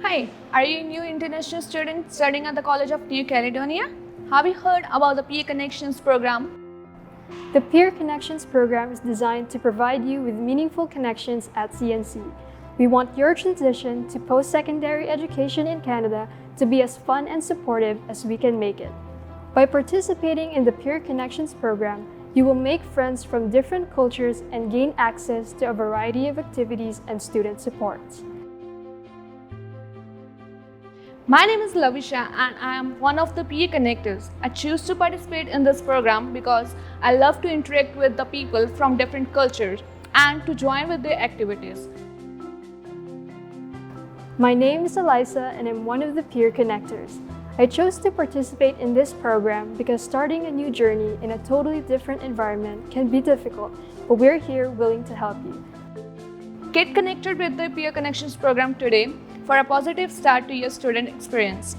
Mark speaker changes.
Speaker 1: Hi, are you a new international student studying at the College of New Caledonia? Have you heard about the Peer Connections program?
Speaker 2: The Peer Connections program is designed to provide you with meaningful connections at CNC. We want your transition to post-secondary education in Canada to be as fun and supportive as we can make it. By participating in the Peer Connections program, you will make friends from different cultures and gain access to a variety of activities and student support.
Speaker 1: My name is Lavisha and I am one of the peer connectors. I choose to participate in this program because I love to interact with the people from different cultures and to join with their activities.
Speaker 2: My name is Elisa and I'm one of the peer connectors. I chose to participate in this program because starting a new journey in a totally different environment can be difficult, but we're here willing to help you.
Speaker 1: Get connected with the Peer Connections program today for a positive start to your student experience.